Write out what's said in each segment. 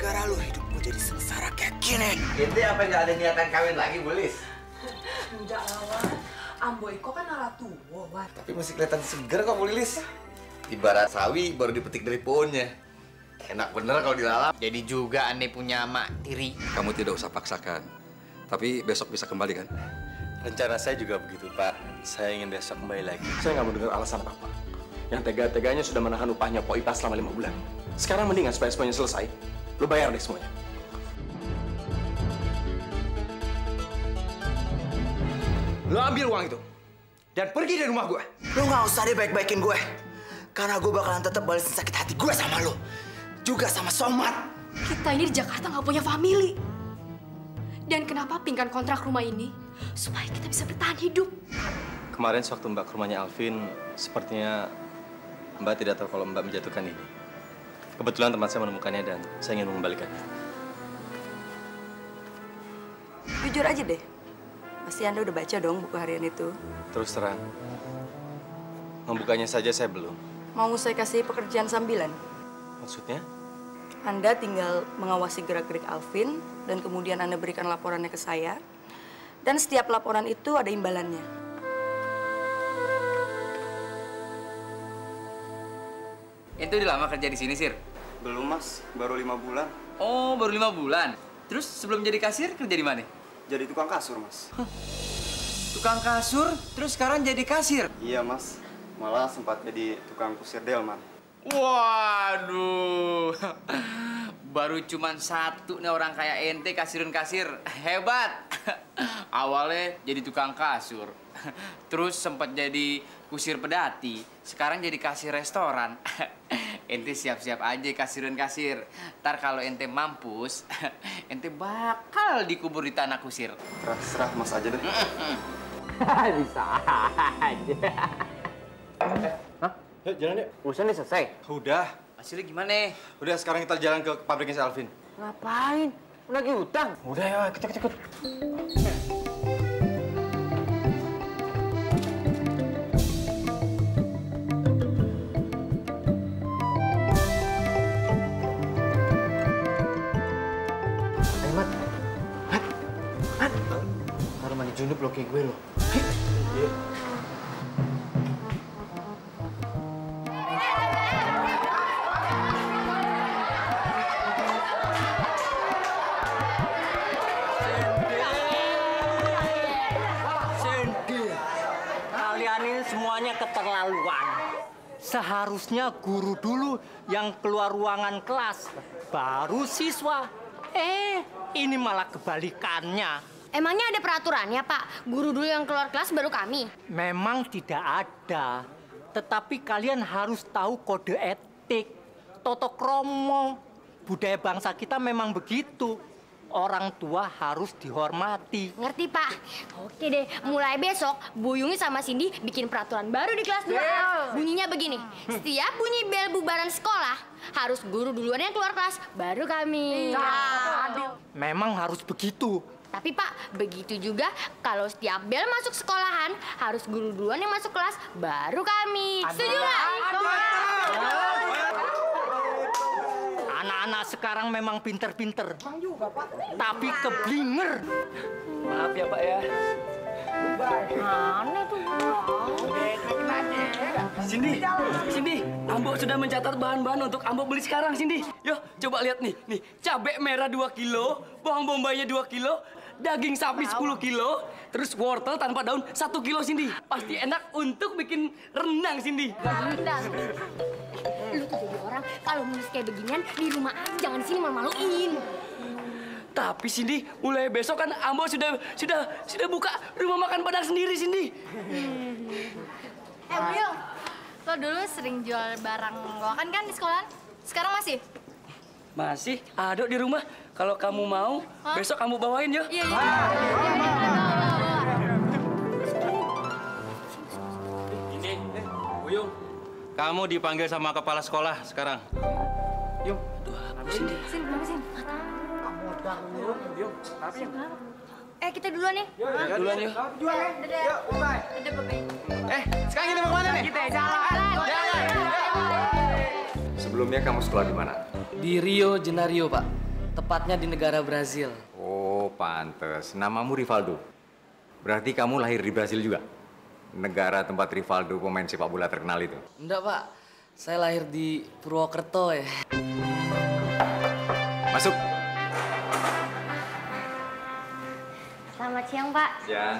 gara-gara lu hidup gue jadi sengsara kayak gini. Ente apa nggak ada niatan kawin lagi, Bulis? Enggak lawan. Ambo Iko kan arah tua, Wan. Tapi masih kelihatan seger kok, Bu Lilis. Ibarat sawi baru dipetik dari pohonnya. Enak bener kalau dilalap. Jadi juga aneh punya mak tiri. Kamu tidak usah paksakan. Tapi besok bisa kembali kan? Rencana saya juga begitu, Pak. Saya ingin besok kembali lagi. Saya nggak mau dengar alasan apa-apa. Yang tega-teganya sudah menahan upahnya Pok Ipa selama 5 bulan. Sekarang mendingan supaya semuanya selesai, lu bayar deh semuanya. Lo ambil uang itu dan pergi dari rumah gue. Lo nggak usah deh baik-baikin gue, karena gue bakalan tetap balesin sakit hati gue sama lo, juga sama Somad. Kita ini di Jakarta nggak punya family. Dan kenapa pingkan kontrak rumah ini? Supaya kita bisa bertahan hidup. Kemarin sewaktu Mbak ke rumahnya Alvin, sepertinya Mbak tidak tahu kalau Mbak menjatuhkan ini. Kebetulan teman saya menemukannya dan saya ingin mengembalikannya. Jujur aja deh. Pasti Anda udah baca dong buku harian itu. Terus terang, membukanya saja saya belum. Mau saya kasih pekerjaan sambilan? Maksudnya? Anda tinggal mengawasi gerak-gerik Alvin, dan kemudian Anda berikan laporannya ke saya. Dan setiap laporan itu ada imbalannya. Ente udah lama kerja di sini, Sir? Belum, Mas. Baru 5 bulan. Oh, baru 5 bulan. Terus sebelum jadi kasir kerja di mana? Jadi tukang kasur, Mas. Tukang kasur, terus sekarang jadi kasir? Iya, Mas. Malah sempat jadi tukang kusir delman. Waduh, baru cuman satu nih orang kayak ente kasirun kasir. Hebat. Awalnya jadi tukang kasur, terus sempat jadi kusir pedati, sekarang jadi kasir restoran. Ente siap-siap aja kasirun kasir. Ntar kalau ente mampus, ente bakal dikubur di tanah kusir. Terserah Mas aja deh. Bisa aja. Hah? Yuk, jalan yuk. Urusan udah selesai? Udah. Hasilnya gimana? Udah, sekarang kita jalan ke pabriknya si Alvin. Ngapain? Lagi utang? Udah ya, ikut. Taruh mandi junub lo kayak gue lo. Iya. Kalian ini semuanya keterlaluan. Seharusnya guru dulu yang keluar ruangan kelas, baru siswa. Ini malah kebalikannya. Emangnya ada peraturannya, Pak? Guru dulu yang keluar kelas baru kami? Memang tidak ada. Tetapi kalian harus tahu kode etik, toto kromo. Budaya bangsa kita memang begitu. Orang tua harus dihormati. Ngerti, Pak? Oke deh, mulai besok Bu Yungi sama Cindy bikin peraturan baru di kelas 2. Bunyinya begini, setiap bunyi bel bubaran sekolah, harus guru duluan yang keluar kelas, baru kami. Memang harus begitu. Tapi Pak, begitu juga kalau setiap bel masuk sekolahan, harus guru duluan yang masuk kelas, baru kami. Setuju nggak? Anak-anak sekarang memang pinter-pinter. Tapi keblinger. Maaf ya, Pak ya. Aneh tuh. Cindy, Ambo sudah mencatat bahan-bahan untuk Ambo beli sekarang, Cindy. Yo, coba lihat nih, cabai merah 2 kilo, bawang bombaynya 2 kilo, daging sapi 10 kilo, terus wortel tanpa daun 1 kilo, Cindy. Pasti enak untuk bikin rendang, Cindy. Rendang. Lu tuh jadi orang kalau nulis kayak beginian di rumah aja, jangan di sini malu-maluin. Tapi Cindy, mulai besok kan Ambo sudah buka rumah makan Padang sendiri, Cindy. Will, lo dulu sering jual barang loakan kan di sekolahan? Sekarang masih? Masih ada di rumah. Kalau kamu mau, besok kamu bawain yo. Iya. Ini, Buyung. Kamu dipanggil sama kepala sekolah sekarang. Yung. Sini. Kita duluan nih. Duluan yuk. Sekarang kita mau kemana nih? Kita jalan. Sebelumnya kamu sekolah di mana? Di Rio Jenario, Pak. Tepatnya di negara Brazil. Oh, pantes. Namamu Rivaldo. Berarti kamu lahir di Brazil juga? Negara tempat Rivaldo pemain sepak bola terkenal itu. Enggak, Pak. Saya lahir di Purwokerto ya. Masuk. Selamat siang, Pak. Siang.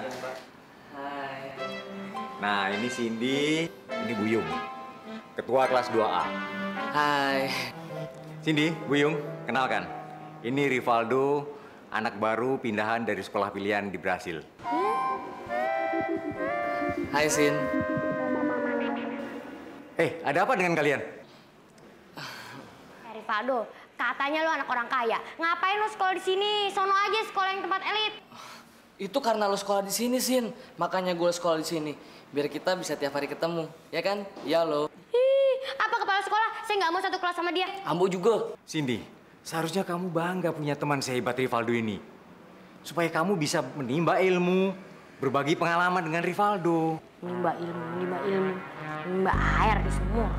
Hai. Nah, ini Cindy, ini Buyung. Ketua kelas 2A. Hai. Cindy, Buyung, kenalkan. Ini Rivaldo, anak baru pindahan dari sekolah pilihan di Brasil. Hai, Sin. Ada apa dengan kalian? Rivaldo, katanya lu anak orang kaya. Ngapain lu sekolah di sini? Sono aja sekolah yang tempat elit. Itu karena lo sekolah di sini, Sin. Makanya gue sekolah di sini. Biar kita bisa tiap hari ketemu, ya kan? Ya lo. Apa kepala sekolah? Saya nggak mau satu kelas sama dia. Ambo juga. Cindy, seharusnya kamu bangga punya teman sehebat Rivaldo ini. Supaya kamu bisa menimba ilmu, berbagi pengalaman dengan Rivaldo. Nimba ilmu, nimba air di sumur.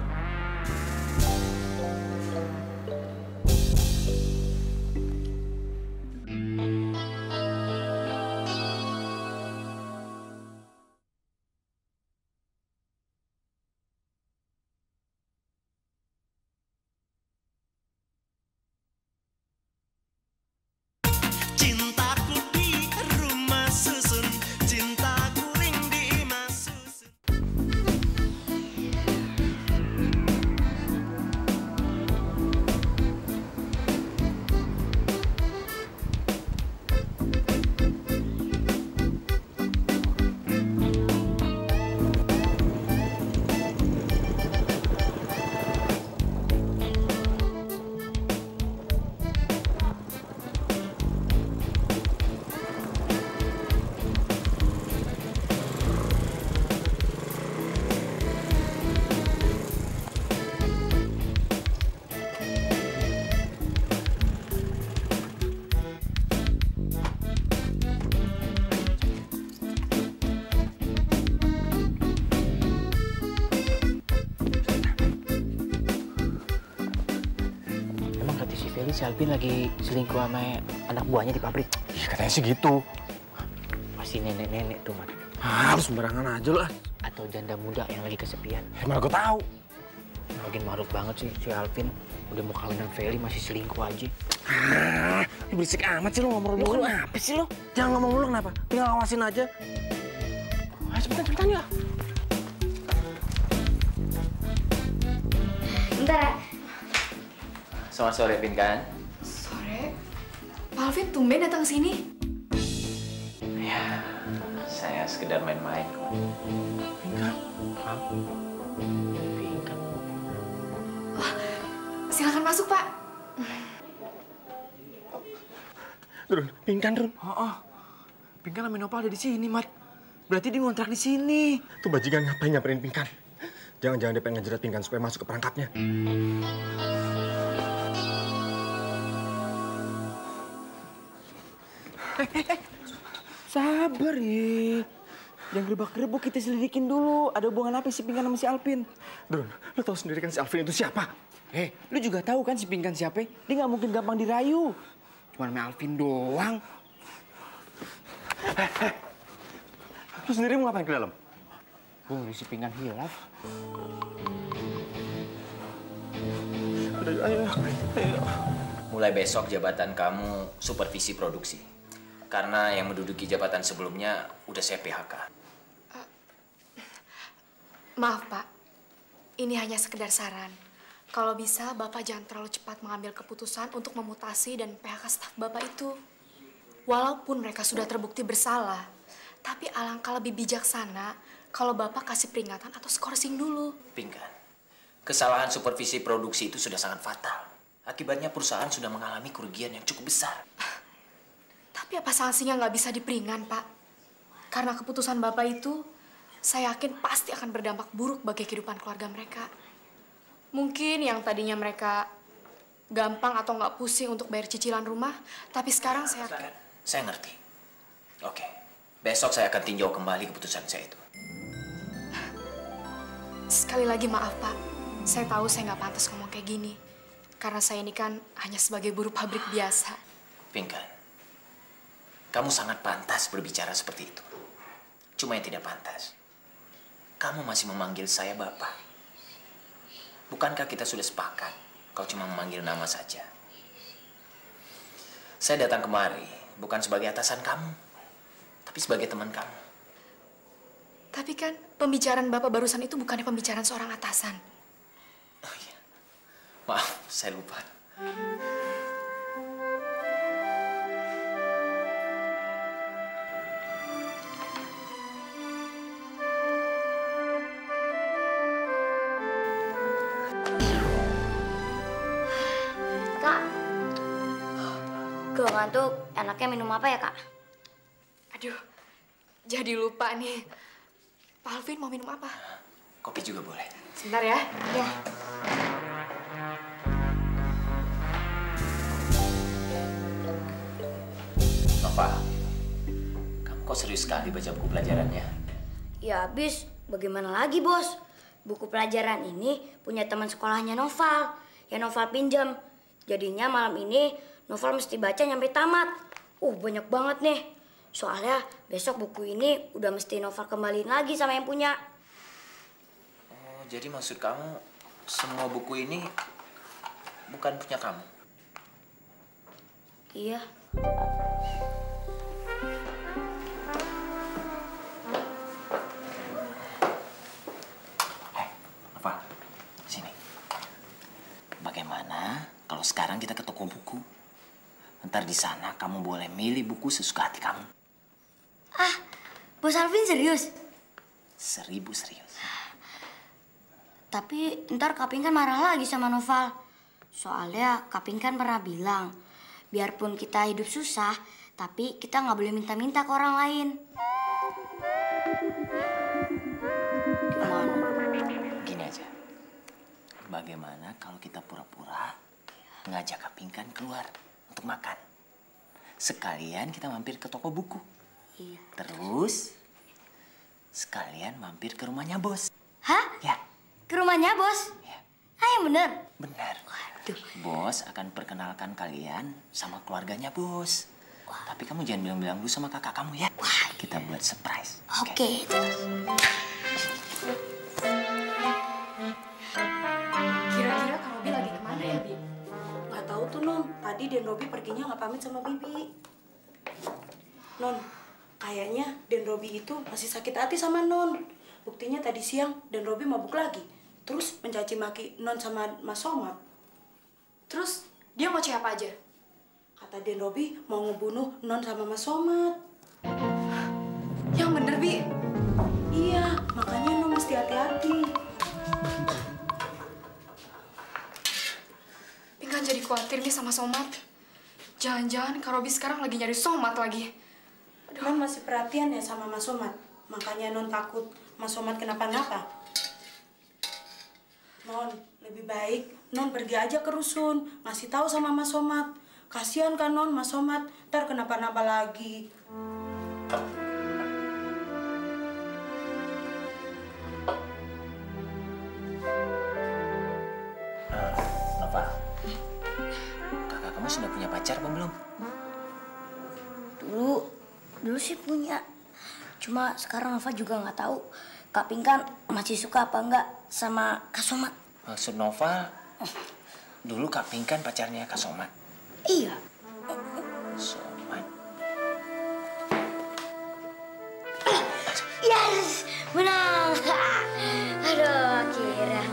Si Alvin lagi selingkuh sama anak buahnya di pabrik. Katanya sih gitu. Pasti nenek-nenek tuh, Man. Harus sembarangan aja lah. Atau janda muda yang lagi kesepian. Mana gue tahu. Makin maruk banget sih si Alvin. Udah mau kawin dengan Feli masih selingkuh aja. Berisik amat sih lo ngomong mulu. Apa sih lo? Jangan ngomong mulu kenapa? Tinggal awasin aja. Ayo cepetan ya. Bentar ya. Selamat sore, Pinkan. Sore? Pak Alvin tumben datang ke sini? Ya, saya sekedar main-main. Pinkan? Pinkan? Wah, silakan masuk, Pak. Run, Pinkan, Run. Pinkan sama Nopal ada di sini, Mat. Berarti dia ngontrak di sini. Tuh bajingan ngapain nyamperin Pinkan? Jangan-jangan dia pengen ngejerat Pinkan supaya masuk ke perangkapnya. Sabar ya. Yang gerebek-gerebek kita selidikin dulu. Ada hubungan apa si Pinkan sama si Alvin? Drun, lu tahu sendiri kan si Alvin itu siapa? Lu juga tahu kan si Pinkan siapa? Dia nggak mungkin gampang dirayu. Cuma sama Alvin doang. Lu sendiri mau ngapain ke dalam? Gue ngeri si Pinkan hilaf. Ayo. Mulai besok jabatan kamu supervisi produksi. Karena yang menduduki jabatan sebelumnya udah saya PHK. Maaf, Pak. Ini hanya sekedar saran. Kalau bisa, Bapak jangan terlalu cepat mengambil keputusan untuk memutasi dan PHK staf Bapak itu. Walaupun mereka sudah terbukti bersalah, tapi alangkah lebih bijaksana kalau Bapak kasih peringatan atau skorsing dulu. Pinkan, kesalahan supervisi produksi itu sudah sangat fatal. Akibatnya perusahaan sudah mengalami kerugian yang cukup besar. Tapi apa sanksinya nggak bisa diperingan, Pak? Karena keputusan Bapak itu, saya yakin pasti akan berdampak buruk bagi kehidupan keluarga mereka. Mungkin yang tadinya mereka gampang atau nggak pusing untuk bayar cicilan rumah, tapi sekarang saya yakin. Saya ngerti. Oke, besok saya akan tinjau kembali keputusan saya itu. Sekali lagi maaf, Pak. Saya tahu saya nggak pantas ngomong kayak gini. Karena saya ini kan hanya sebagai buruh pabrik biasa. Pinkan, kamu sangat pantas berbicara seperti itu. Cuma yang tidak pantas, kamu masih memanggil saya Bapak. Bukankah kita sudah sepakat kalau cuma memanggil nama saja? Saya datang kemari bukan sebagai atasan kamu, tapi sebagai teman kamu. Tapi kan pembicaraan Bapak barusan itu bukannya pembicaraan seorang atasan. Oh iya, maaf, saya lupa. Kak, gue ngantuk. Enaknya minum apa ya, Kak? Aduh, jadi lupa nih. Pak Alvin mau minum apa? Kopi juga boleh. Sebentar ya. Ya. Nova, kamu kok serius sekali baca buku pelajarannya? Ya habis, bagaimana lagi, Bos? Buku pelajaran ini punya teman sekolahnya Noval, yang Noval pinjam. Jadinya malam ini Noval mesti baca nyampe tamat. Banyak banget nih. Soalnya besok buku ini udah mesti Noval kembaliin lagi sama yang punya. Oh, jadi maksud kamu semua buku ini bukan punya kamu? Iya. Nova, sini. Bagaimana kalau sekarang kita ke toko buku? Ntar di sana kamu boleh milih buku sesuka hati kamu. Bos Alvin serius? 1000 serius. Tapi ntar Kaping kan marah lagi sama Noval. Soalnya Kaping kan pernah bilang, biarpun kita hidup susah, tapi kita nggak boleh minta-minta ke orang lain. Gini aja. Bagaimana kalau kita pura-pura ngajak Kaping kan keluar untuk makan? Sekalian kita mampir ke toko buku. Iya. Terus sekalian mampir ke rumahnya Bos. Hah? Ya. Ke rumahnya Bos? Ya. Yang bener? Benar. Waduh. Bos akan perkenalkan kalian sama keluarganya Bos. Tapi kamu jangan bilang-bilang dulu sama kakak kamu ya. Kita buat surprise. Oke. Kira-kira Kak Robi lagi kemana ya, Bi? Nggak tahu tuh, Non. Tadi Den Robi perginya nggak pamit sama Bibi. Non, kayaknya Den Robi itu masih sakit hati sama Non. Buktinya tadi siang Den Robi mabuk lagi. Terus mencaci maki Non sama Mas Somad. Terus dia mau apa aja? Kata Den Robi mau ngebunuh Non sama Mas Somad. Yang bener, Bi? Iya, makanya Non mesti hati-hati. Pinkan jadi khawatir nih sama Somad. Jangan-jangan Kak Robi sekarang lagi nyari Somad lagi. Non masih perhatian ya sama Mas Somad. Makanya Non takut Mas Somad kenapa-napa. Non, lebih baik Non pergi aja ke rusun, ngasih tahu sama Mas Somad. Kasihan kan Non, Mas Somad, ntar kenapa-napa lagi. Nova, kakak kamu sudah punya pacar apa belum? Dulu sih punya. Cuma sekarang Nova juga nggak tahu Kak Pinkan masih suka apa enggak sama Kak Somad. Maksud Nova, dulu Kak Pinkan pacarnya Kak Somad? Iya. Somad. Yes, menang. Aduh, kira.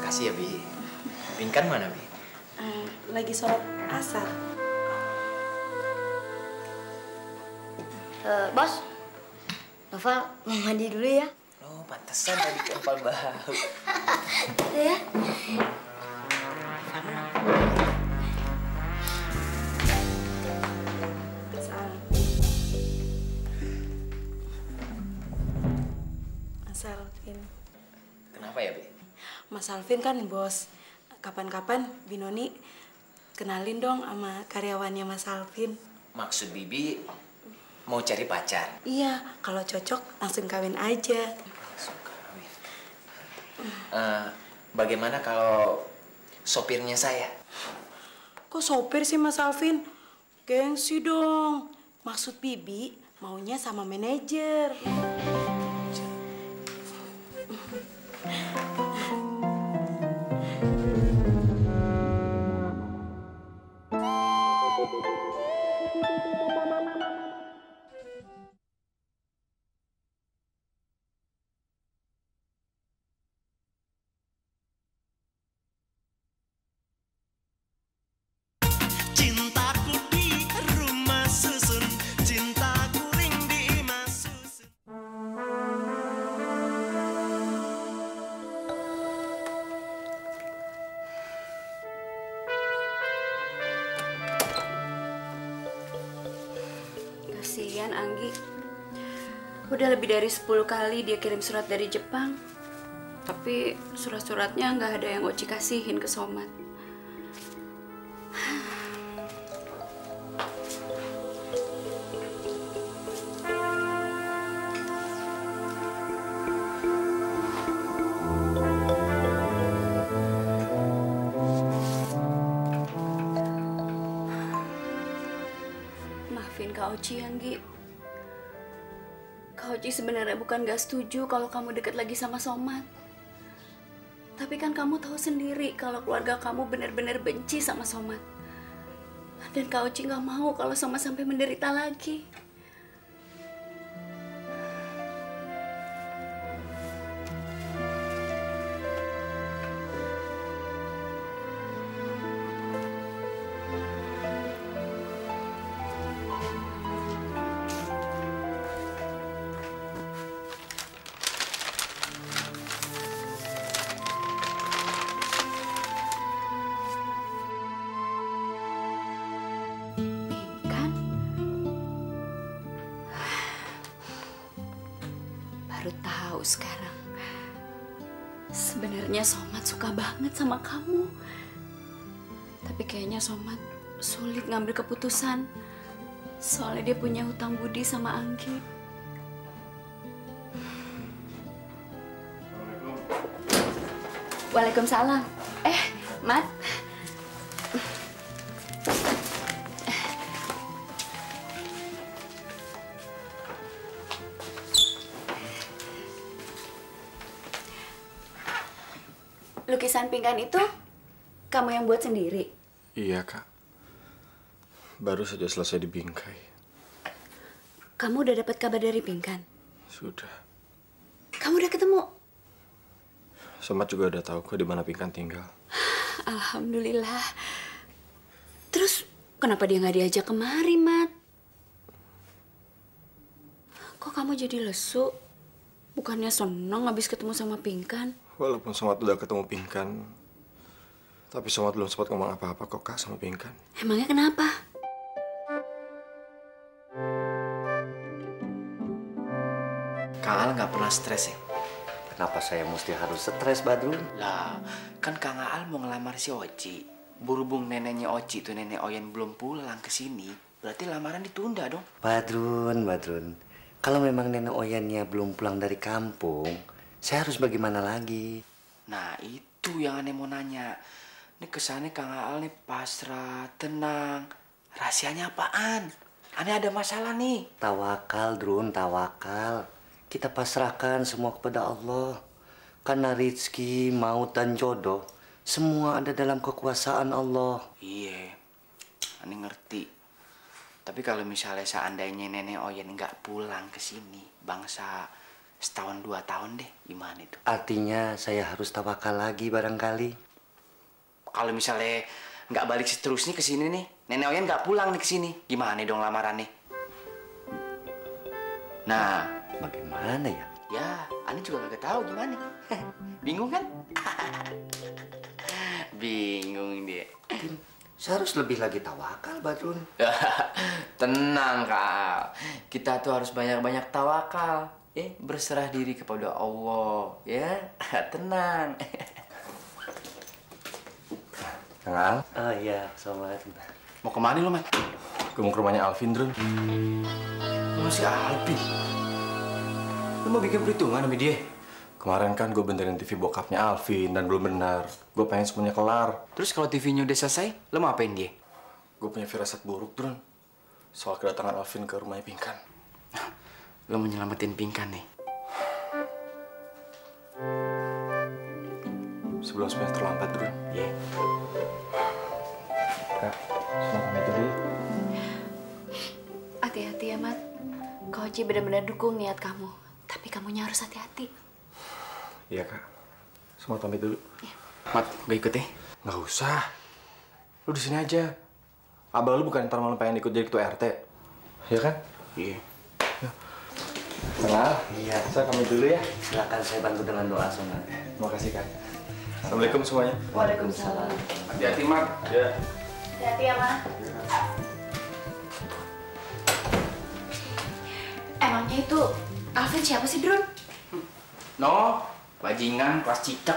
Makasih ya, Bi. Pinkan mana, Bi? Lagi sholat asar. Bos, Noval mau mandi dulu ya. Oh, pantesan tadi kempal bau. Ya. Mas Alvin. Kenapa ya, Bi? Mas Alvin kan bos. Kapan-kapan Binoni kenalin dong sama karyawannya Mas Alvin. Maksud Bibi mau cari pacar? Iya, kalau cocok langsung kawin aja. Bagaimana kalau sopirnya saya? Kok sopir sih Mas Alvin? Gengsi dong. Maksud Bibi maunya sama manajer. Kasihan Anggi. Udah lebih dari 10 kali dia kirim surat dari Jepang. Tapi surat-suratnya nggak ada yang Oci kasihin ke Somat. Maafin Kak Oci, Anggi. Kak Oci sebenarnya bukan gak setuju kalau kamu deket lagi sama Somat. Tapi kan kamu tahu sendiri kalau keluarga kamu benar-benar benci sama Somat. Dan Kak Oci gak mau kalau Somat sampai menderita lagi. Baru tahu sekarang. Sebenarnya Somat suka banget sama kamu. Tapi kayaknya Somat sulit ngambil keputusan. Soalnya dia punya hutang budi sama Anggi. Waalaikumsalam. Mat. Lukisan pingkan itu kamu yang buat sendiri? Iya, Kak. Baru saja selesai dibingkai. Kamu udah dapat kabar dari pingkan? Sudah. Kamu udah ketemu? Somat juga udah tahu kok di mana pingkan tinggal. Alhamdulillah. Terus kenapa dia nggak diajak kemari, Mat? Kok kamu jadi lesu? Bukannya seneng habis ketemu sama pingkan? Walaupun Somat udah ketemu pingkan, tapi Somat belum sempat ngomong apa-apa kok, Kak, sama pingkan. Emangnya kenapa? Kang Al nggak pernah stres ya? Kenapa saya mesti harus stres, Badrun? Lah, kan Kang Al mau ngelamar si Oci. Berhubung neneknya Oci tuh nenek Oyen belum pulang ke sini, berarti lamaran ditunda dong. Badrun. Kalau memang nenek Oyennya belum pulang dari kampung, saya harus bagaimana lagi? Nah, itu yang aneh mau nanya. Ini kesannya Kang Al nih pasrah, tenang. Rahasianya apaan? Aneh ada masalah nih. Tawakal, Drun, tawakal. Kita pasrahkan semua kepada Allah. Karena rezeki, maut, dan jodoh, semua ada dalam kekuasaan Allah. Iya, aneh ngerti. Tapi kalau misalnya seandainya nenek Oyen nggak pulang ke sini, bangsa setahun 2 tahun deh, gimana itu? Artinya saya harus tawakal lagi barangkali. Kalau misalnya nggak balik seterusnya ke sini nih, nenek Oyen nggak pulang nih ke sini, gimana dong lamarannya? Nah, bagaimana ya? Ya, Ani juga nggak tahu gimana. Bingung kan? Bingung dia. Saya harus lebih lagi tawakal, Badrun. Tenang, Kak. Kita tuh harus banyak-banyak tawakal. Berserah diri kepada Allah. Ya, tenang. Kang Al? Oh iya, Somat. Mau kemana lo, Mat? Gue mau ke rumahnya Alvin, Drun. Masih Alvin? Lu mau bikin perhitungan sama dia? Kemarin kan gue benerin TV bokapnya Alvin dan belum benar. Gue pengen semuanya kelar. Terus kalau TV-nya udah selesai, lo mau apain dia? Gue punya firasat buruk, Drun. Soal kedatangan Alvin ke rumahnya Pinkan. Lo mau nyelamatin Pinkan nih? Sebelum semuanya terlambat, Drun. Iya. Kak, semua pamit dulu ya. Hati-hati ya, Mat. Kak Oci benar-benar dukung niat kamu. Tapi kamunya harus hati-hati. Iya, Kak. Semua pamit dulu. Mat, gue ikut ya? Nggak usah. Lu di sini aja. Abah lu bukan ntar malam pengen ikut jadi ketua RT. Iya kan? Iya. Kenal? Iya. Saya pamit dulu ya. Silakan saya bantu dengan doa, Somat. Terima kasih, Kak. Assalamualaikum semuanya. Waalaikumsalam. Hati-hati, Mat. Ya. Hati-hati ya, Mat. Emangnya itu Alvin siapa sih, Drun? No, bajingan kelas cicak.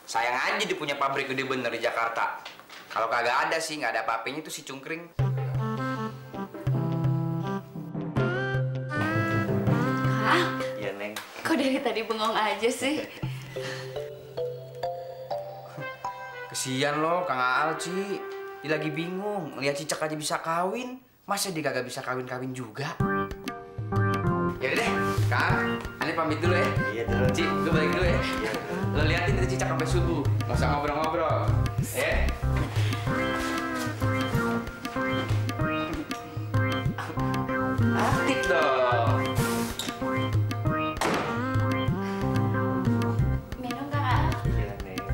Sayang aja dia punya pabrik gede bener di Jakarta. Kalau kagak ada sih, nggak ada apa-apanya tuh si Cungkring. Kak, Iya, Neng. kok dari tadi bengong aja sih? Kesian lo, Kang Aal, Ci. Dia lagi bingung. Lihat cicak aja bisa kawin. Masa dia kagak bisa kawin-kawin juga? Yaudah deh, Kang. Ane pamit dulu ya. Iya, dulu. Ci, gue balik dulu ya. Lo liatin itu cicak sampai subuh. Nggak usah ngobrol-ngobrol. Ya. Aktif dong. Minum, Kak Aal. Iya, Neng.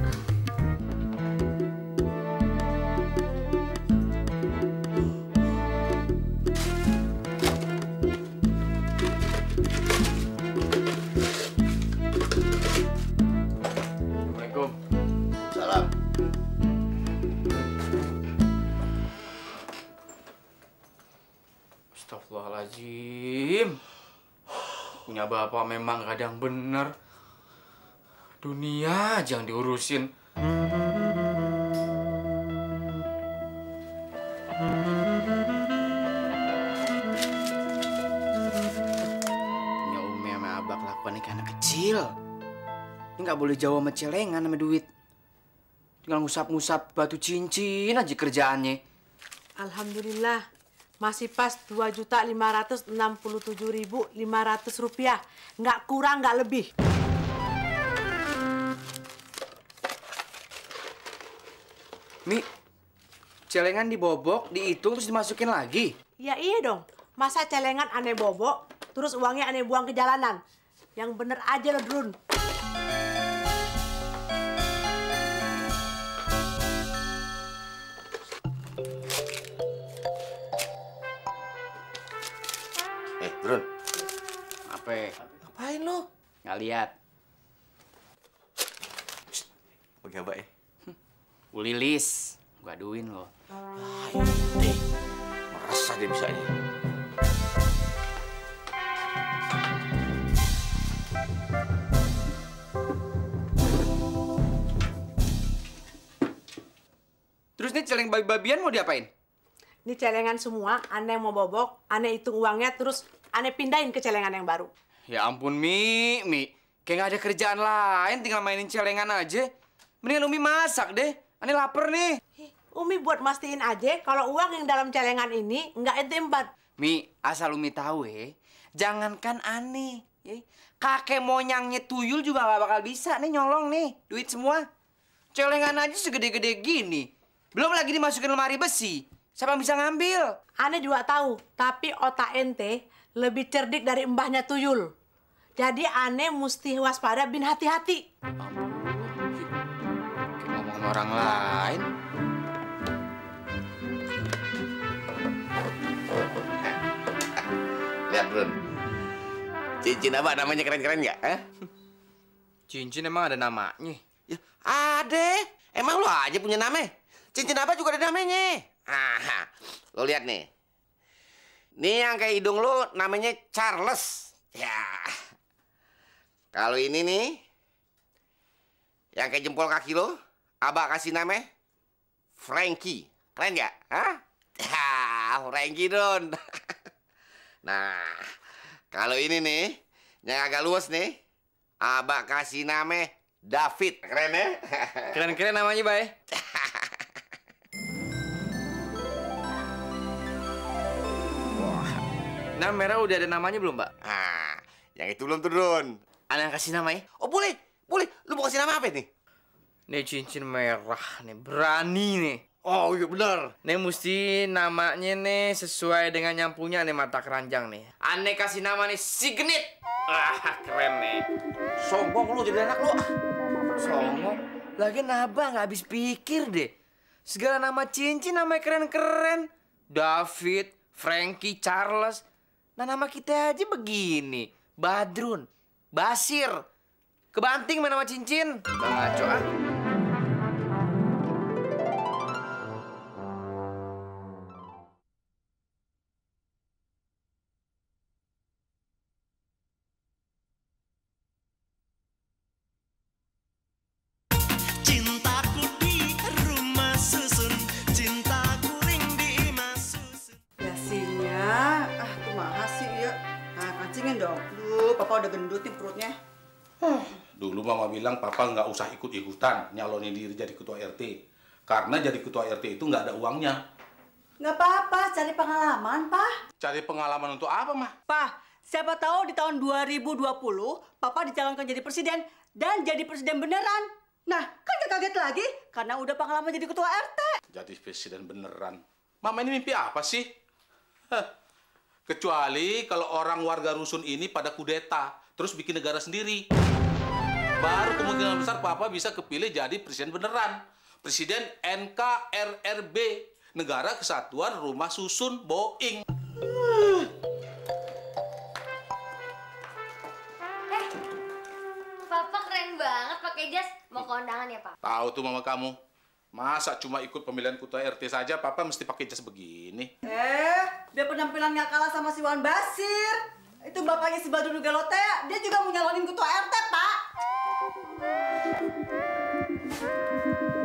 Assalamualaikum. Salam. Astagfirullahaladzim. Punya bapak memang kadang bener. Dunia aja yang diurusin. Punya Umi sama Abah kelakuan kayak anak kecil. Ini nggak boleh jauh sama celengan sama duit. Tinggal ngusap-ngusap batu cincin aja kerjaannya. Alhamdulillah, masih pas 2.567.500 rupiah. Nggak kurang, nggak lebih. Mi, celengan dibobok, dihitung, terus dimasukin lagi? Ya iya dong. Masa celengan aneh bobok, terus uangnya aneh buang ke jalanan? Yang bener aja lo, Drun. Drun. Apa? Ngapain lo? Nggak lihat. Bagi Abah ya? Bu Lilis, gua aduin lo. Merasa dia bisa ini. Terus nih celeng babi-babian mau diapain? Ini celengan semua, aneh mau bobok, aneh hitung uangnya, terus aneh pindahin ke celengan yang baru. Ya ampun, Mi. Kayak nggak ada kerjaan lain, tinggal mainin celengan aja. Mendingan Umi masak deh. Aneh lapar nih. Umi buat mastiin aja kalau uang yang dalam celengan ini nggak ente embat. Mi, asal Umi tahu jangankan aneh. Kakek moyangnya tuyul juga nggak bakal bisa nih nyolong nih duit semua. Celengan aja segede-gede gini. Belum lagi dimasukin lemari besi. Siapa yang bisa ngambil? Aneh juga tahu, tapi otak ente lebih cerdik dari mbahnya tuyul. Jadi aneh mesti waspada bin hati-hati. Ngomong sama orang lain. Lihat, Brun. Cincin apa namanya keren-keren nggak? Cincin emang ada namanya? Ya, ada. Emang lo aja punya nama? Cincin apa juga ada namanya. Aha, lo lihat nih. Nih yang kayak hidung lo namanya Charles. Ya. Kalau ini nih, yang kayak jempol kaki lo, Abah kasih nama Frankie. Keren nggak? Hah? Frankie, Don. Nah, kalau ini nih, yang agak luas nih, Abah kasih nama David. Keren ya? Keren-keren namanya, Bay. Nah, merah udah ada namanya belum, Mbak? Nah, yang itu belum tuh, Don. Ana yang kasih namanya? Oh, boleh. Boleh. Lu mau kasih nama apa nih? Nih cincin merah nih, berani nih. Oh iya benar. Nih mesti namanya nih sesuai dengan yang punya nih mata keranjang nih. Aneh kasih nama nih Signet. Keren nih. Sombong lu jadi anak lu. Sombong? Lagian Abah nggak habis pikir deh. Segala nama cincin namanya keren-keren. David, Frankie, Charles. Nah nama kita aja begini. Badrun, Basir. Kebanting main nama cincin. Bang ngaco ah. Cintaku di rumah susun, cintaku ring di susun. Biasanya, kumaha sih ya? Nah, kancingin dong. Duh, papa udah gendut nih perutnya. Dulu mama bilang papa nggak usah ikut-ikutan nyalonin diri jadi ketua RT. Karena jadi ketua RT itu nggak ada uangnya. Nggak apa-apa, cari pengalaman, Pak. Cari pengalaman untuk apa, Mah? Pak, siapa tahu di tahun 2020, Papa dicalonkan jadi presiden dan jadi presiden beneran. Nah, kan gak kaget lagi karena udah pengalaman jadi ketua RT. Jadi presiden beneran. Mama ini mimpi apa sih? Kecuali kalau orang warga rusun ini pada kudeta, terus bikin negara sendiri. Baru kemungkinan besar Papa bisa kepilih jadi presiden beneran. Presiden NKRRB, Negara Kesatuan Rumah Susun Boeing. Papa keren banget pakai jas. Mau ke undangan ya, Pak? Tahu tuh mama kamu. Masa cuma ikut pemilihan ketua RT saja Papa mesti pakai jas begini? Dia penampilan nggak kalah sama si Wan Basir. Itu bapaknya si Badrun Gelote, dia juga mau nyalonin ketua RT, Pak.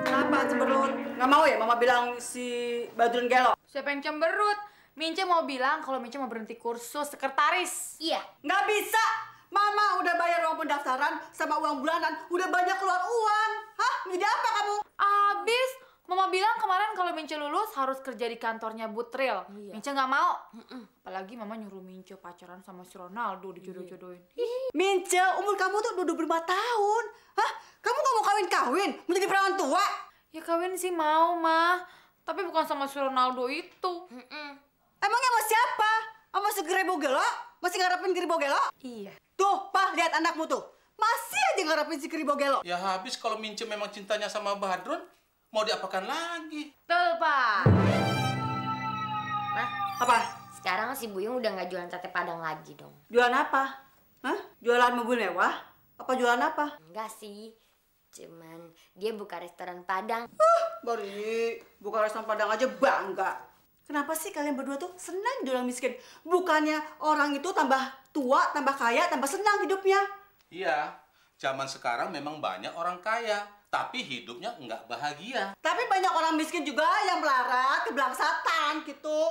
Kenapa cemberut? Nggak mau ya Mama bilang si Badrun Gelo? Siapa yang cemberut? Mince mau bilang kalau Mince mau berhenti kursus sekretaris. Iya. Nggak bisa. Mama udah bayar uang pendaftaran sama uang bulanan, udah banyak keluar uang. Hah? Jadi apa kamu? Abis, Mama bilang kemarin kalau Mince lulus harus kerja di kantornya Butril. Mince nggak mau. Apalagi Mama nyuruh Mince pacaran sama si Ronaldo, dijodoh-jodohin. Mince, umur kamu tuh 25 tahun. Hah? Kamu nggak mau kawin-kawin? Mau jadi perawan tua? Ya kawin sih mau, Ma. Tapi bukan sama si Ronaldo itu. Emangnya sama siapa? Sama si Gerebo Gelo? Masih ngarepin Gerebo Gelo? Iya. Tuh, Pak, lihat anakmu tuh. Masih aja ngarepin si Gerebo Gelo. Ya habis kalau Mince memang cintanya sama Badrun, mau diapakan lagi? Betul, Pak. Nah, apa? Sekarang si Buyung udah nggak jualan sate Padang lagi dong. Jualan apa? Hah? Jualan mobil mewah? Apa jualan apa? Enggak sih. Cuman dia buka restoran Padang. Bari, buka restoran Padang aja bangga. Kenapa sih kalian berdua tuh senang jadi orang miskin? Bukannya orang itu tambah tua, tambah kaya, tambah senang hidupnya. Iya, zaman sekarang memang banyak orang kaya, tapi hidupnya nggak bahagia. Tapi banyak orang miskin juga yang melarat, kebelangsatan gitu.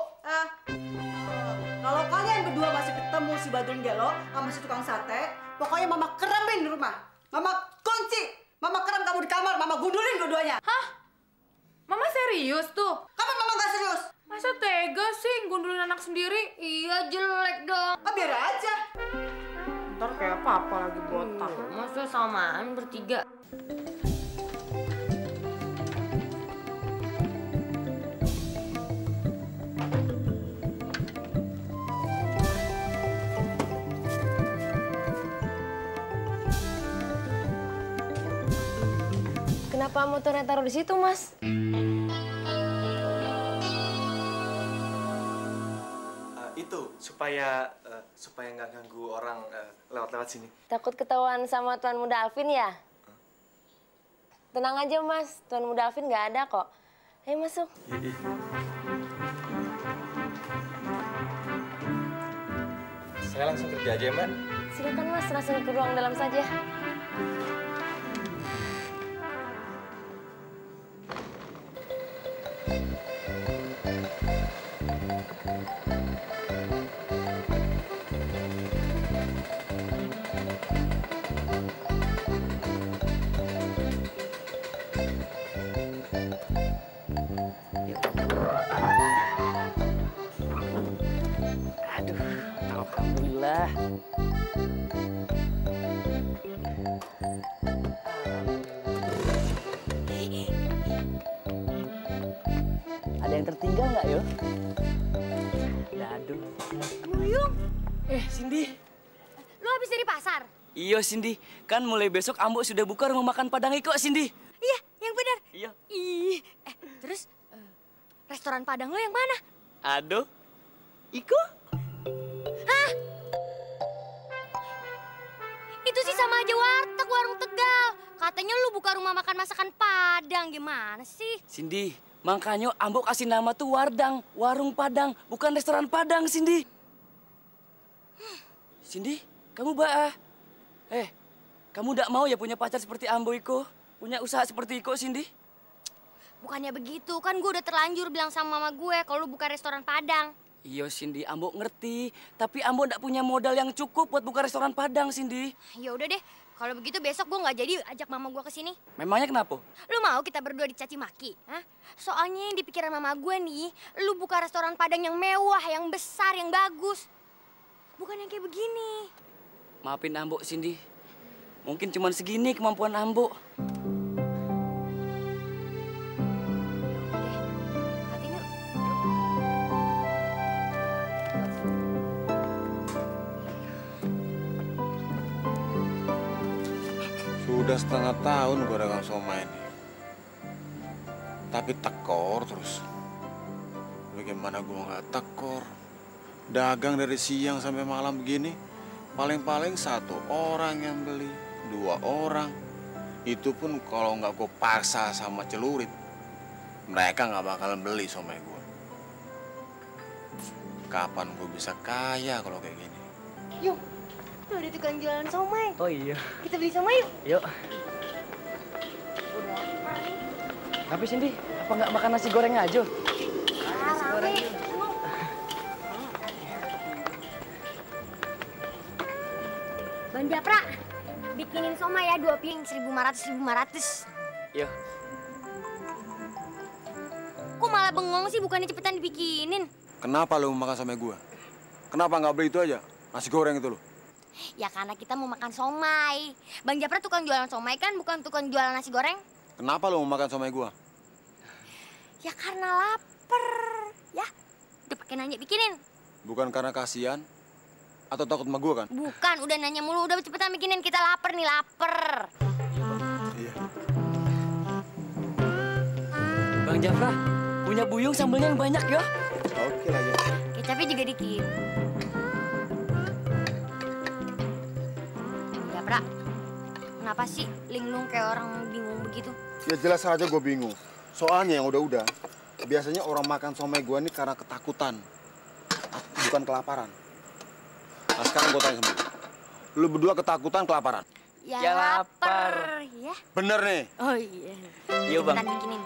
Kalau kalian berdua masih ketemu si Badrun Gelo sama si tukang sate, pokoknya Mama keremin di rumah. Mama kunci. Mama kerem kamu di kamar, Mama gundulin dua-duanya. Hah? Mama serius tuh? Kapan Mama gak serius? Masa tega sih gundulin anak sendiri? Iya jelek dong. Biar aja. Ntar kayak papa lagi botak. Masa samaan bertiga? Kenapa motornya taruh di situ, Mas? Itu supaya nggak ganggu orang lewat-lewat sini. Takut ketahuan sama Tuan Muda Alvin ya? Tenang aja, Mas. Tuan Muda Alvin nggak ada kok. Ayo masuk. Saya langsung kerja aja ya, Mbak. Silakan, Mas. Langsung ke ruang dalam saja. Alhamdulillah. Ada yang tertinggal nggak, yo? Aduh. Buyung, Cindy. lu habis dari pasar? Iya, Cindy. Kan mulai besok Ambo sudah buka rumah makan Padang Iko, Cindy. Iya, yang benar. Iya. Ih, terus restoran Padang lu yang mana? Aduh. Iko? Hah? Itu sih sama aja warteg warung Tegal. Katanya lu buka rumah makan masakan Padang. Gimana sih? Cindy, makanya Ambo kasih nama tuh Wardang, warung Padang, bukan restoran Padang, Cindy. Cindy, kamu kamu nggak mau ya punya pacar seperti Ambo Iko? Punya usaha seperti Iko, Cindy? Bukannya begitu, kan gue udah terlanjur bilang sama mama gue kalau lu buka restoran Padang. Iya, Cindy, Ambo ngerti. Tapi Ambo nggak punya modal yang cukup buat buka restoran Padang, Cindy. Ya udah deh, kalau begitu besok gue nggak jadi ajak mama gue ke sini. Memangnya kenapa? Lu mau kita berdua dicaci maki? Hah? Soalnya yang di pikiran mama gue nih, lu buka restoran Padang yang mewah, yang besar, yang bagus. Bukan yang kayak begini. Maafin Ambo, Cindy. Mungkin cuma segini kemampuan Ambo. Sudah setengah tahun gue dagang somai ini. Tapi tekor terus. Bagaimana gue nggak tekor? Dagang dari siang sampai malam begini, paling-paling 1 orang yang beli, 2 orang. Itu pun kalau nggak gue paksa sama celurit, mereka nggak bakalan beli somai gue. Kapan gue bisa kaya kalau kayak gini? Yuk, tuh ada tukang jualan somai. Oh iya. Kita beli somai yuk. Yuk. Tapi Cindy, apa nggak makan nasi goreng aja? Nasi goreng. Bang Japra, bikinin somai ya 2 piring 1.500. Iya. Kok malah bengong sih, bukannya cepetan dibikinin? Kenapa lo mau makan somai gue? Kenapa nggak beli itu aja? Nasi goreng itu lo. Ya karena kita mau makan somai. Bang Japra tukang jualan somai kan, bukan tukang jualan nasi goreng. Kenapa lo mau makan somai gue? Ya karena lapar. Ya, udah pakai nanya bikinin. Bukan karena kasihan? Atau takut sama gue kan? Bukan, udah nanya mulu, udah cepetan bikinin, kita lapar nih, lapar. Iya. Bang Jafra, punya buyung sambelnya yang banyak ya? Oke lah ya. Kecapnya juga dikit. Japra, kenapa sih linglung kayak orang bingung begitu? Ya jelas aja gue bingung. Soalnya yang udah-udah, biasanya orang makan somai gue ini karena ketakutan, bukan kelaparan. Nah sekarang gue tanya sama lu berdua ketakutan kelaparan? Ya lapar. Ya. Bener nih? Oh iya. Iya Bang. Cepetan bikinin.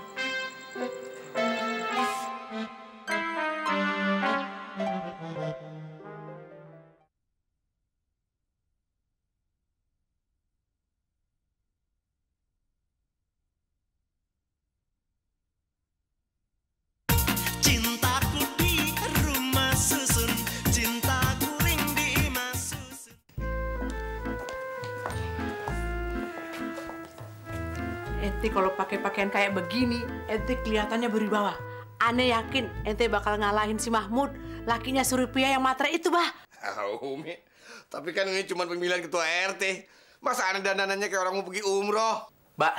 Cintaku di rumah susun, cintaku ring di imah susun. Ente kalau pakai pakaian kayak begini, ente kelihatannya berwibawa. Ane yakin ente bakal ngalahin si Mahmud, lakinya Surupiah yang matre itu, bah. Umi, tapi kan ini cuma pemilihan ketua RT. Masa ada dandanannya kayak orang mau pergi umroh? Mbak,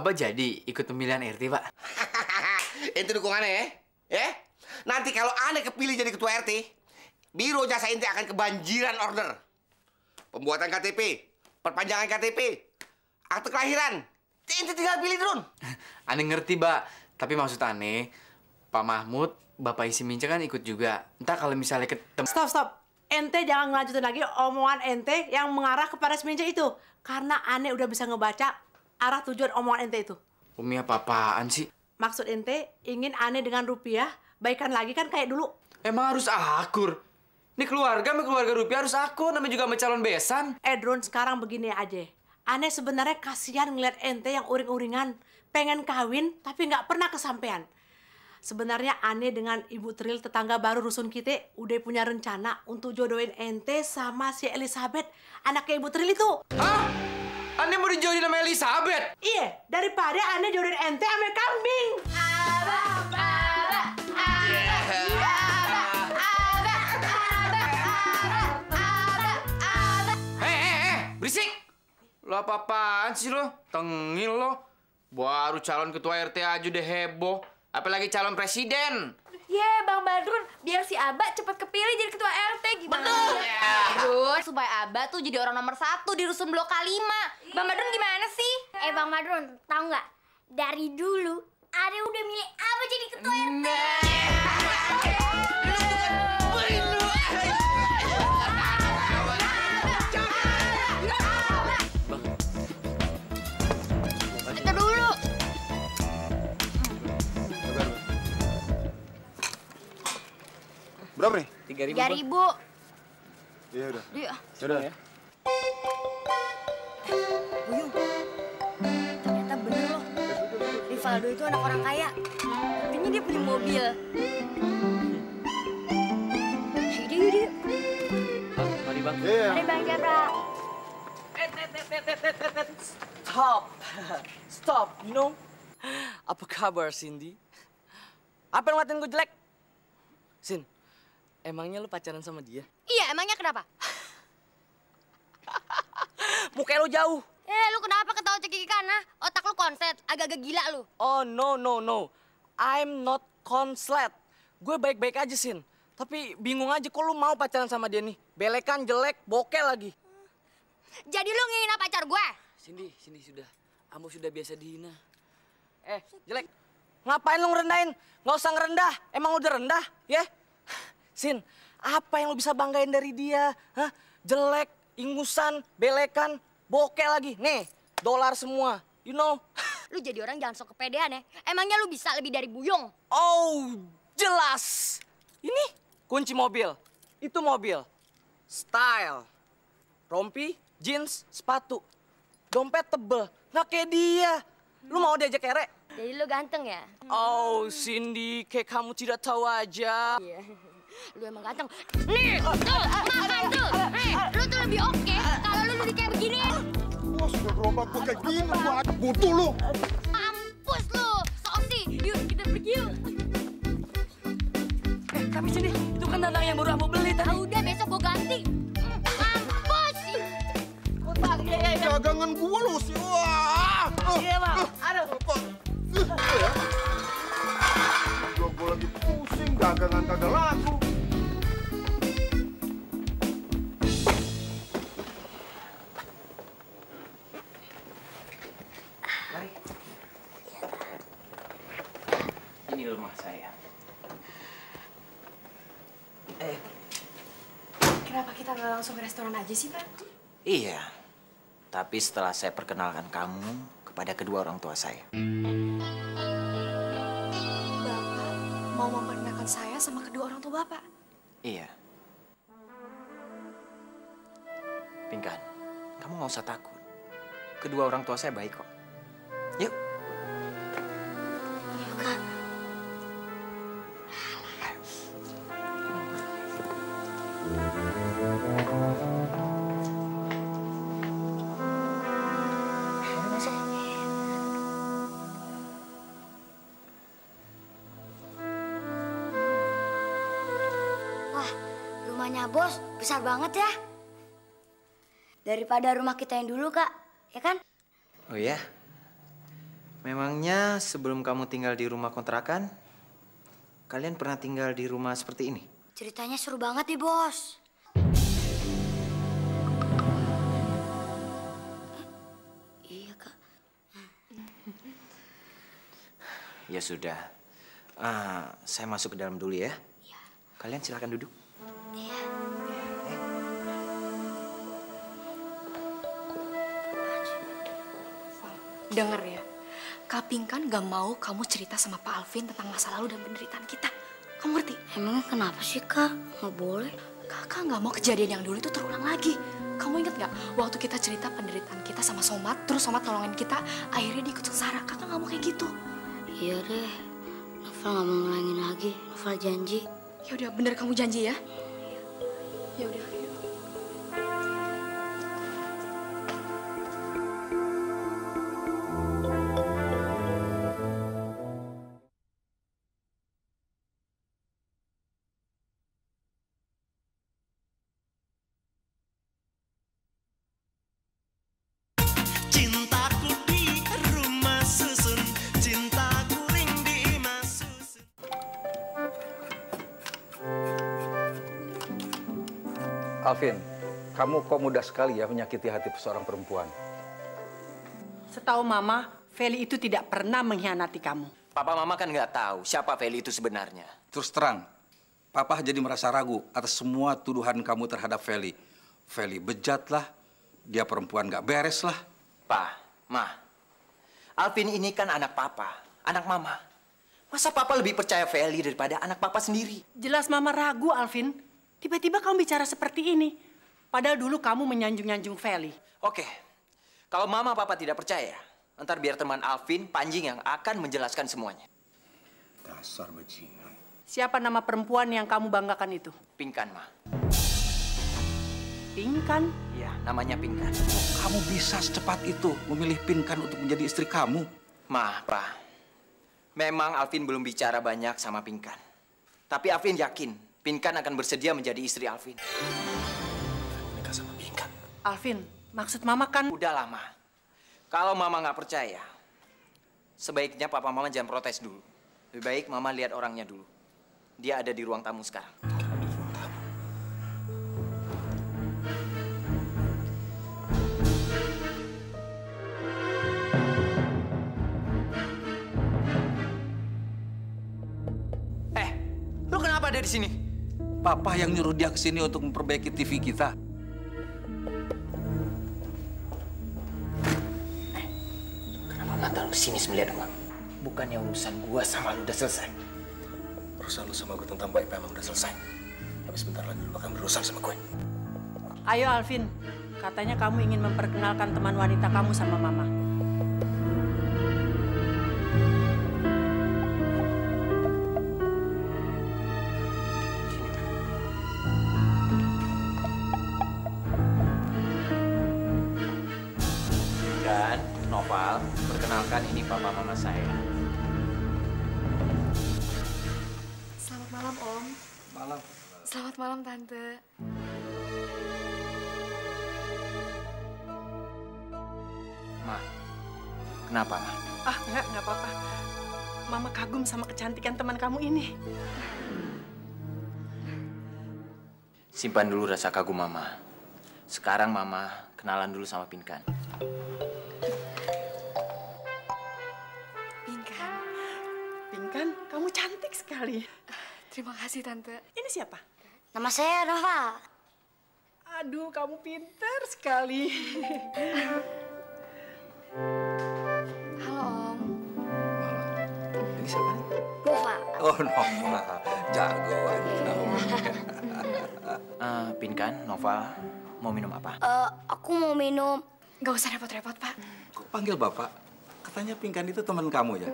Abah jadi ikut pemilihan RT, Pak? Ente dukungannya ya? Ya? Nanti kalau Ane kepilih jadi ketua RT, Biro Jasa Ente akan kebanjiran order. Pembuatan KTP, perpanjangan KTP, akte kelahiran. Ente tinggal pilih, Drun. Ane ngerti, Mbak. Tapi maksud Ane, Pak Mahmud, Bapak Isi Minca kan ikut juga. Entah kalau misalnya ketemu... Stop. Ente jangan ngelanjutin lagi omongan ente yang mengarah kepada semenja itu. Karena Ane udah bisa ngebaca arah tujuan omongan ente itu. Umi apa-apaan sih? Maksud ente ingin Ane dengan Rupiah baikan lagi kan kayak dulu. Emang harus akur? Ini keluarga sama keluarga Rupiah harus akur, namanya juga sama calon besan. Drun, sekarang begini aja. Ane sebenarnya kasihan ngeliat ente yang uring-uringan. Pengen kawin tapi nggak pernah kesampean. sebenarnya aneh dengan Ibu Tril tetangga baru rusun kita udah punya rencana untuk jodohin ente sama si Elizabeth, anaknya Ibu Tril itu. Hah? Aneh mau dijodohin sama Elizabeth? Iya, daripada aneh jodohin ente sama kambing. Berisik! Lo apa-apaan sih lo? Tengil lo. Baru calon ketua RT aja udah heboh. Apalagi calon presiden. Bang Badrun, biar si Aba cepet kepilih jadi ketua RT gimana? Terus supaya Aba tuh jadi orang nomor 1 di rusun blok K5. Bang Badrun gimana sih? Bang Badrun, tahu nggak? Dari dulu Ade udah milih Aba jadi ketua RT. Kita dulu. Berapa nih? 3.000. Iya udah. Yuk. Yaudah. Ya. Buyung, ternyata bener loh. Rivaldo itu anak orang kaya. Artinya dia punya mobil. Yaudah. Mari bang. Mari Bang Jabra. Stop, you know? Apa kabar, Cindy? Apa yang ngeliatin gue jelek? Sin, emangnya lu pacaran sama dia? Iya, emangnya kenapa? Mukanya lu jauh. Lu kenapa ketawa cekikikan, ha? Otak lu konset, agak-agak gila lu. Oh, no. I'm not konslet. Gue baik-baik aja, Sin. Tapi bingung aja kok lu mau pacaran sama dia nih. Belekan, jelek, bokeh lagi. Jadi lu ngehina pacar gue? Cindy, sudah. Ambo sudah biasa dihina. Jelek. Ngapain lu ngerendahin? Nggak usah ngerendah. Emang udah rendah, ya? Sin, apa yang lu bisa banggain dari dia? Hah? Jelek, ingusan, belekan, bokeh lagi. Nih, dolar semua. You know? Lu jadi orang jangan sok kepedean ya. Emangnya lu bisa lebih dari Buyung? Oh, jelas. Ini kunci mobil. Itu mobil. Style. Rompi, jeans, sepatu. Dompet tebel. Nggak kayak dia. Lu mau diajak kerek? Jadi lu ganteng ya? Oh, Cindy, kayak kamu tidak tahu aja. Iya. Lu emang ganteng. Nih, tuh, makan tuh. Nih, lu tuh lebih oke kalau lu lebih kayak begini. Wah, sudah gerobak gue kayak gini, gua butuh lu. Mampus lu, sok sih. Yuk, kita pergi yuk. Tapi Cindy, itu kan tanah yang baru Ambo beli tadi. Udah, besok gua ganti. Mampus sih. Dagangan gua lu sih. Wah. Iya, Bang. Aduh. Gua lagi pusing, dagangan kagak laku. Mari. Ini rumah saya. Kenapa kita nggak langsung ke restoran aja sih, Pak? Iya. Tapi setelah saya perkenalkan kamu kepada kedua orang tua saya. Bapak mau memperkenalkan saya sama kedua orang tua Bapak? Iya. Pingkan, kamu nggak usah takut. Kedua orang tua saya baik kok. Yuk. Wah, rumahnya bos besar banget ya. Daripada rumah kita yang dulu, Kak. Ya kan? Oh ya? Memangnya sebelum kamu tinggal di rumah kontrakan, kalian pernah tinggal di rumah seperti ini? Ceritanya seru banget nih, Bos. Iya, Kak. Ya sudah. Saya masuk ke dalam dulu ya. Kalian silakan duduk. Dengar ya, Kak Pingkan gak mau kamu cerita sama Pak Alvin tentang masa lalu dan penderitaan kita. Kamu ngerti? Emangnya kenapa sih, Kak? Nggak boleh. Kakak gak mau kejadian yang dulu itu terulang lagi. Kamu inget gak waktu kita cerita penderitaan kita sama Somat, terus Somat nolongin kita, akhirnya dia ikut sengsara. Kakak gak mau kayak gitu. Iya deh. Novel nggak mau ngulangin lagi. Novel janji. Ya udah, bener kamu janji ya? Ya udah. Cintaku di rumah susun, cintaku ring di imah susun. Alvin, kamu kok mudah sekali ya menyakiti hati seorang perempuan. Setahu Mama, Feli itu tidak pernah mengkhianati kamu. Papa Mama kan nggak tahu siapa Feli itu sebenarnya. Terus terang, Papa jadi merasa ragu atas semua tuduhan kamu terhadap Feli. Feli bejat lah, dia perempuan nggak beres lah. Pa, Ma, Alvin ini kan anak Papa, anak Mama. Masa Papa lebih percaya Feli daripada anak Papa sendiri? Jelas Mama ragu, Alvin. Tiba-tiba kamu bicara seperti ini. Padahal dulu kamu menyanjung-nyanjung Feli. Oke, kalau Mama Papa tidak percaya, ntar biar teman Alvin, Panjing yang akan menjelaskan semuanya. Dasar bajingan. Siapa nama perempuan yang kamu banggakan itu? Pinkan, Ma. Pinkan? Iya, namanya Pinkan. Kamu bisa secepat itu memilih Pinkan untuk menjadi istri kamu? Ma, Pa, memang Alvin belum bicara banyak sama Pinkan. Tapi Alvin yakin Pinkan akan bersedia menjadi istri Alvin. Nikah sama Pinkan. Alvin, maksud Mama kan... Udahlah, Ma. Kalau Mama nggak percaya, sebaiknya Papa Mama jangan protes dulu. Lebih baik Mama lihat orangnya dulu. Dia ada di ruang tamu sekarang. Lu kenapa ada di sini? Papa yang nyuruh dia ke sini untuk memperbaiki TV kita. Kenapa mata lu sinis melihat gua? Bukannya urusan gua sama lu udah selesai. Urusan lu sama gue tentang Mbak Ipa emang udah selesai. Tapi sebentar lagi lu bakal berurusan sama gue. Ayo Alvin, katanya kamu ingin memperkenalkan teman wanita kamu sama Mama. Dan Noval, perkenalkan ini Papa Mama saya. Selamat malam, Om. Malam. Selamat malam, Tante. Ma, kenapa, Ma? Ah, nggak apa-apa. Mama kagum sama kecantikan teman kamu ini. Simpan dulu rasa kagum Mama. Sekarang Mama kenalan dulu sama Pinkan. Pinkan. Pinkan, kamu cantik sekali. Terima kasih, Tante. Ini siapa? Nama saya Noval. Aduh, kamu pintar sekali. Halo, Om. Ini siapa? Nova. Oh, Nova. Jagoan. Pinkan, Noval, mau minum apa? Aku mau minum. Gak usah repot-repot, Pak. Kok panggil Bapak? Katanya Pinkan itu teman kamu ya?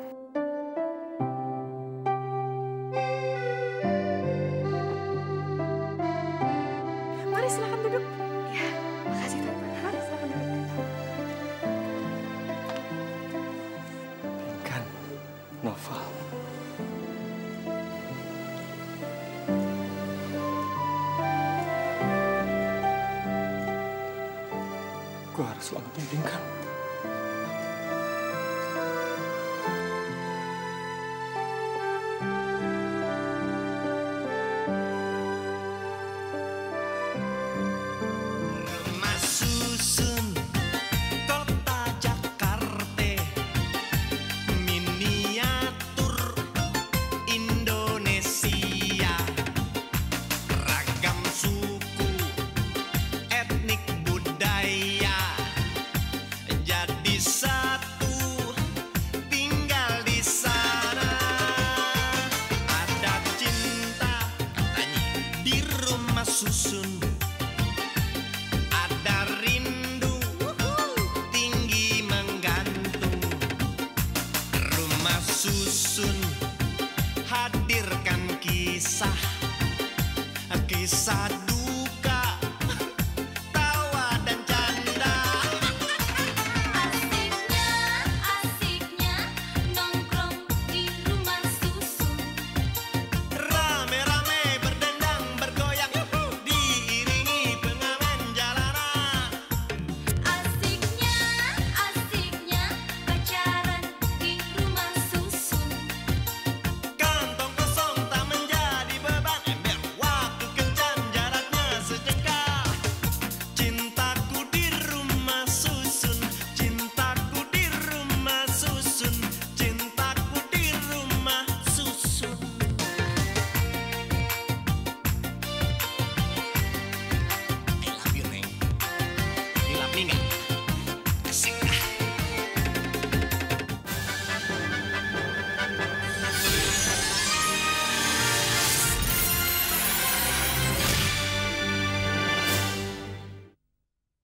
Mari silakan duduk. Ya, makasih, Tante. Mari silakan duduk. Pinkan, Noval. Gue harus selamatin Pinkan. Rumah susun.